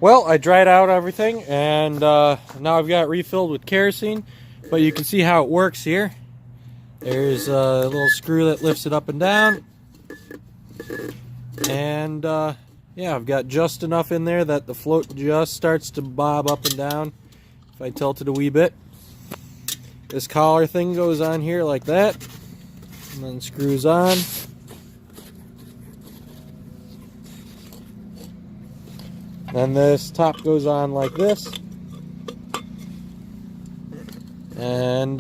Well, I dried out everything, and now I've got it refilled with kerosene, but you can see how it works here. There's a little screw that lifts it up and down, and yeah, I've got just enough in there that the float just starts to bob up and down if I tilt it a wee bit. This collar thing goes on here like that, and then screws on. Then this top goes on like this, and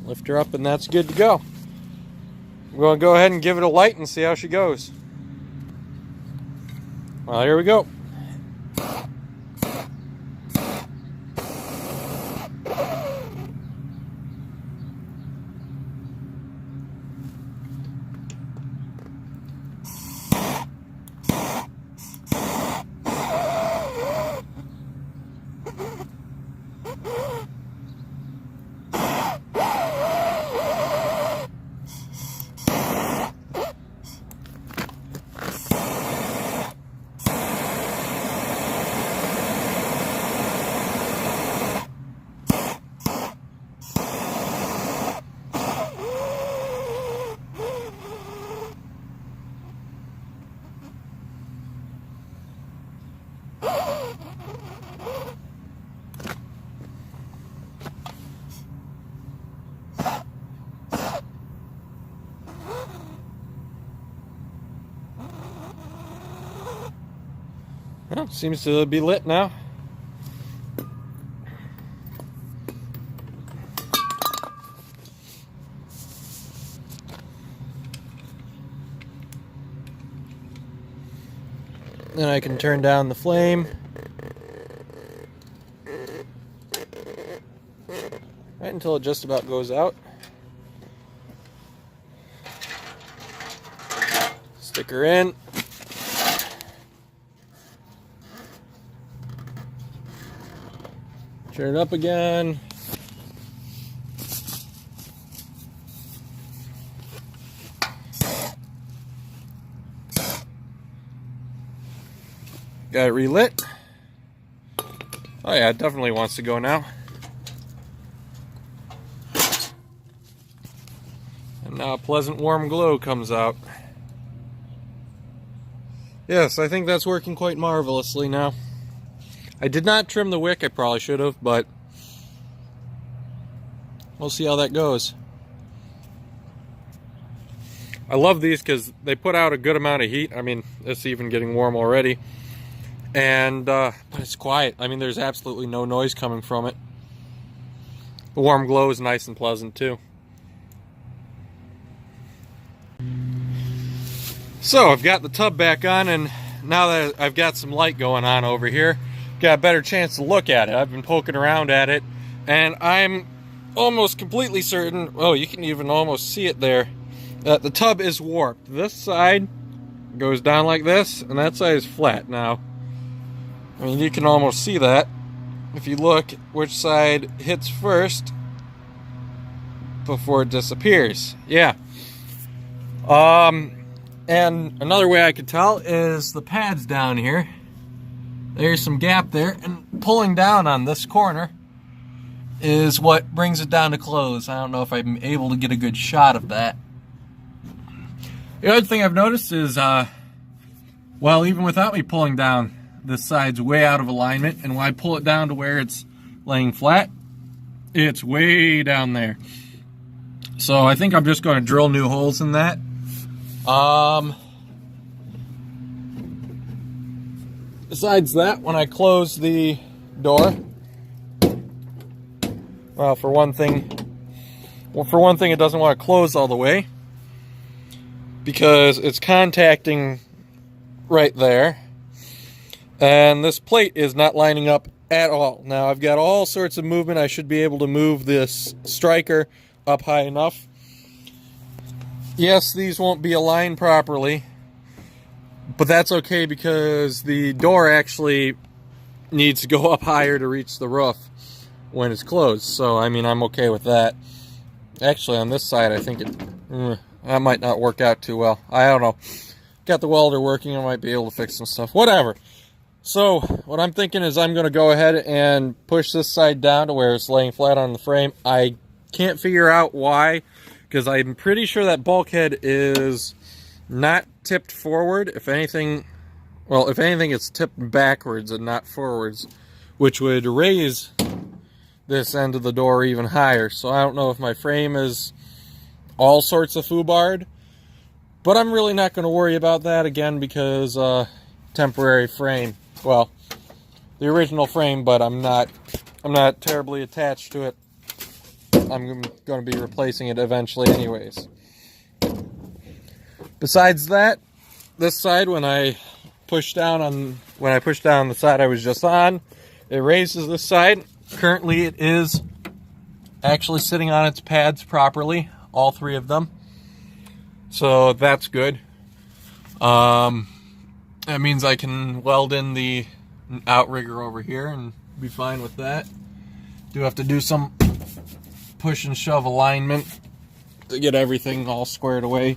lift her up, and that's good to go. I'm going to go ahead and give it a light and see how she goes. Well, here we go. Well, seems to be lit now. Then I can turn down the flame. Right until it just about goes out. Stick her in. Turn it up again. Got it relit. Oh yeah, it definitely wants to go now. And now a pleasant warm glow comes out. Yes, I think that's working quite marvelously now. I did not trim the wick, I probably should have, but we'll see how that goes. I love these because they put out a good amount of heat. I mean, it's even getting warm already. And, but it's quiet. I mean, there's absolutely no noise coming from it. The warm glow is nice and pleasant too. So, I've got the tub back on, and now that I've got some light going on over here, got a better chance to look at it. I've been poking around at it, and I'm almost completely certain, oh, you can even almost see it there, that the tub is warped. This side goes down like this, and that side is flat. Now, I mean, you can almost see that if you look which side hits first before it disappears. Yeah. And another way I could tell is the pads down here. There's some gap there, and pulling down on this corner is what brings it down to close. I don't know if I'm able to get a good shot of that. The other thing I've noticed is, well, even without me pulling down, this side's way out of alignment, and when I pull it down to where it's laying flat, it's way down there. So I think I'm just going to drill new holes in that. Besides that, when I close the door, well, for one thing, it doesn't want to close all the way because it's contacting right there, and this plate is not lining up at all. Now, I've got all sorts of movement. I should be able to move this striker up high enough. Yes, these won't be aligned properly, but that's okay because the door actually needs to go up higher to reach the roof when it's closed. So, I mean, I'm okay with that. Actually, on this side, I think that might not work out too well. I don't know. Got the welder working. I might be able to fix some stuff. Whatever. So what I'm thinking is I'm going to go ahead and push this side down to where it's laying flat on the frame. I can't figure out why, because I'm pretty sure that bulkhead is not tipped forward. If anything, well, if anything, it's tipped backwards and not forwards, which would raise this end of the door even higher. So I don't know if my frame is all sorts of foobarred, but I'm really not going to worry about that again because temporary frame. Well, the original frame, but I'm not terribly attached to it. I'm going to be replacing it eventually anyways. Besides that, this side, when I push down on the side I was just on, it raises this side. Currently it is actually sitting on its pads properly, all three of them. So that's good. That means I can weld in the outrigger over here and be fine with that. Do have to do some push and shove alignment to get everything all squared away.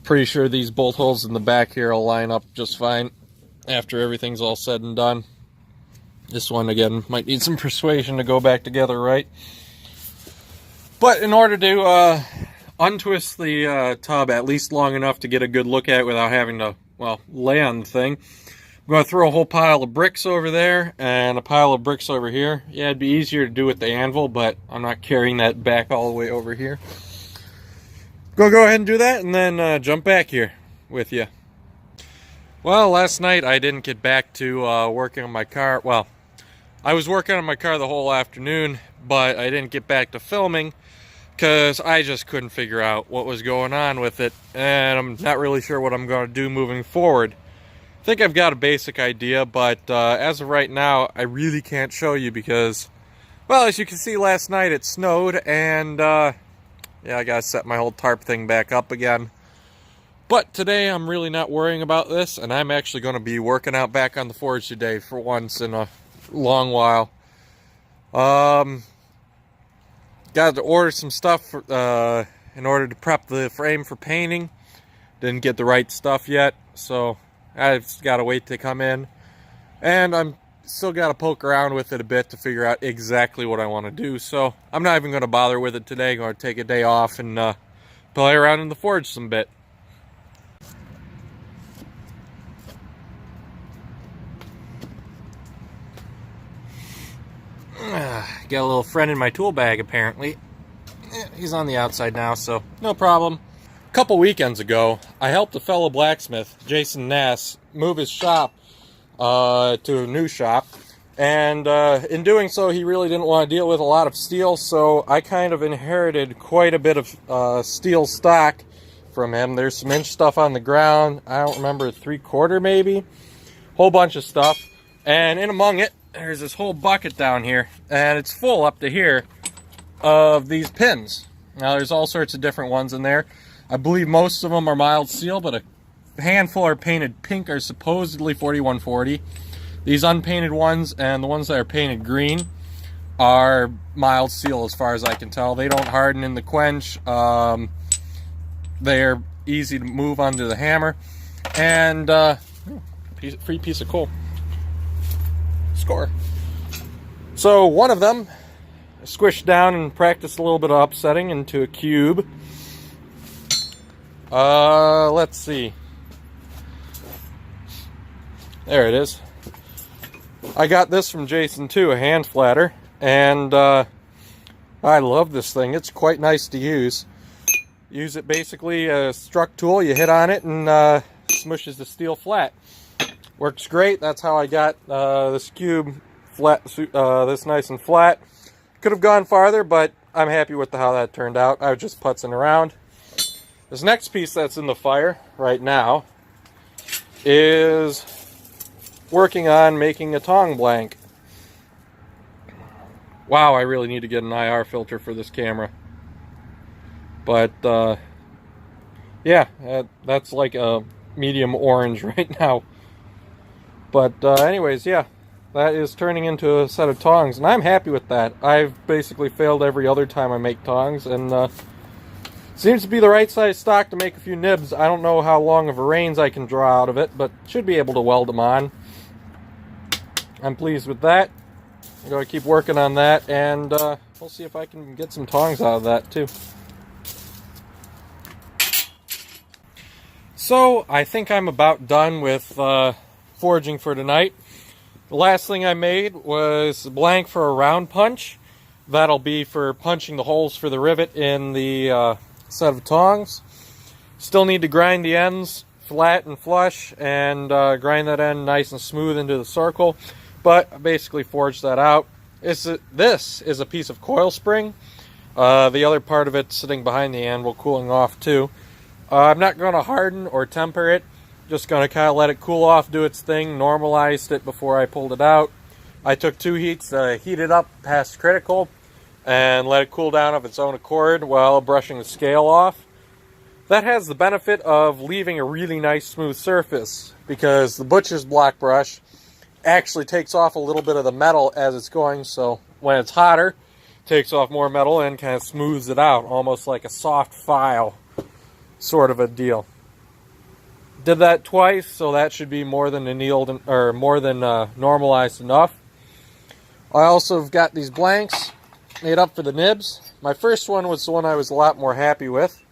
Pretty sure these bolt holes in the back here will line up just fine after everything's all said and done. This one, again, might need some persuasion to go back together right. But in order to untwist the tub at least long enough to get a good look at it without having to, well, lay on the thing, I'm going to throw a whole pile of bricks over there and a pile of bricks over here. Yeah, it'd be easier to do with the anvil, but I'm not carrying that back all the way over here. Go ahead and do that and then jump back here with you. Well, last night I didn't get back to working on my car. Well, I was working on my car the whole afternoon, but I didn't get back to filming because I just couldn't figure out what was going on with it, and I'm not really sure what I'm going to do moving forward. I think I've got a basic idea, but as of right now, I really can't show you because, well, as you can see, last night it snowed, and yeah, I got to set my whole tarp thing back up again. But today I'm really not worrying about this, and I'm actually going to be working out back on the forge today for once in a long while. Got to order some stuff in order to prep the frame for painting. Didn't get the right stuff yet, so I've got to wait to come in. And I'm still got to poke around with it a bit to figure out exactly what I want to do. So I'm not even going to bother with it today. I'm going to take a day off and play around in the forge some bit. Got a little friend in my tool bag apparently. He's on the outside now, so no problem. A couple weekends ago, I helped a fellow blacksmith, Jason Nass, move his shop to a new shop. And in doing so, he really didn't want to deal with a lot of steel, so I kind of inherited quite a bit of steel stock from him. There's some inch stuff on the ground. I don't remember, 3/4 maybe. Whole bunch of stuff. And in among it, there's this whole bucket down here, and it's full up to here of these pins. Now, there's all sorts of different ones in there. I believe most of them are mild steel, but a handful are painted pink, are supposedly 4140. These unpainted ones and the ones that are painted green are mild steel as far as I can tell. They don't harden in the quench. They're easy to move under the hammer. And free piece of coal. Score. So one of them I squished down and practiced a little bit of upsetting into a cube. Let's see. There it is. I got this from Jason too, a hand flatter, and I love this thing. It's quite nice to use. Use it basically a struck tool. You hit on it and smushes the steel flat. Works great. That's how I got this cube flat, this nice and flat. Could have gone farther, but I'm happy with how that turned out. I was just putzing around. This next piece that's in the fire right now is working on making a tong blank. Wow, I really need to get an IR filter for this camera. But yeah, that's like a medium orange right now. But anyways, yeah, that is turning into a set of tongs, and I'm happy with that. I've basically failed every other time I make tongs, and Seems to be the right size stock to make a few nibs. I don't know how long of a range I can draw out of it, but should be able to weld them on. I'm pleased with that. I'm going to keep working on that, and we'll see if I can get some tongs out of that too. So I think I'm about done with forging for tonight. The last thing I made was a blank for a round punch. That'll be for punching the holes for the rivet in the set of tongs. Still need to grind the ends flat and flush and grind that end nice and smooth into the circle, but I basically forged that out. This is a piece of coil spring. The other part of it sitting behind the anvil cooling off too. I'm not going to harden or temper it, just going to kind of let it cool off, do its thing, normalized it before I pulled it out. I took 2 heats to heat it up past critical and let it cool down of its own accord while brushing the scale off. That has the benefit of leaving a really nice smooth surface, because the butcher's block brush actually takes off a little bit of the metal as it's going, so when it's hotter, it takes off more metal and kind of smooths it out, almost like a soft file sort of a deal. Did that twice, so that should be more than annealed, or more than normalized enough. I also have got these blanks made up for the nibs. My first one was the one I was a lot more happy with,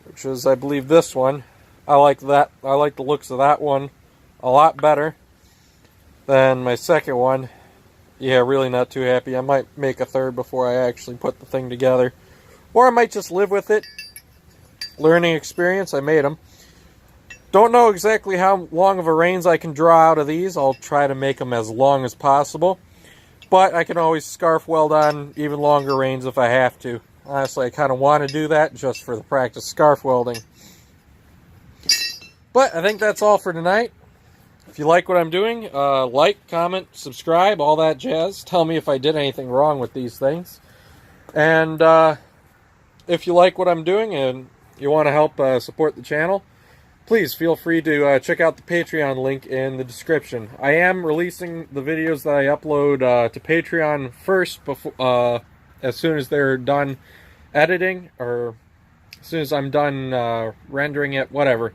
which is, I believe, this one. I like that. I like the looks of that one a lot better than my second one. Yeah, really not too happy. I might make a third before I actually put the thing together, or I might just live with it. Learning experience. I made them. Don't know exactly how long of a range I can draw out of these. I'll try to make them as long as possible, but I can always scarf weld on even longer range if I have to. Honestly, I kind of want to do that just for the practice scarf welding. But I think that's all for tonight. If you like what I'm doing, like, comment, subscribe, all that jazz. Tell me if I did anything wrong with these things. And if you like what I'm doing and you want to help support the channel, please feel free to check out the Patreon link in the description. I am releasing the videos that I upload to Patreon first, before, as soon as they're done editing, or as soon as I'm done rendering it, whatever.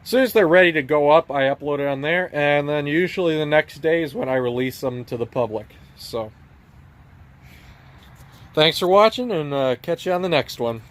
As soon as they're ready to go up, I upload it on there, and then usually the next day is when I release them to the public. So, thanks for watching, and catch you on the next one.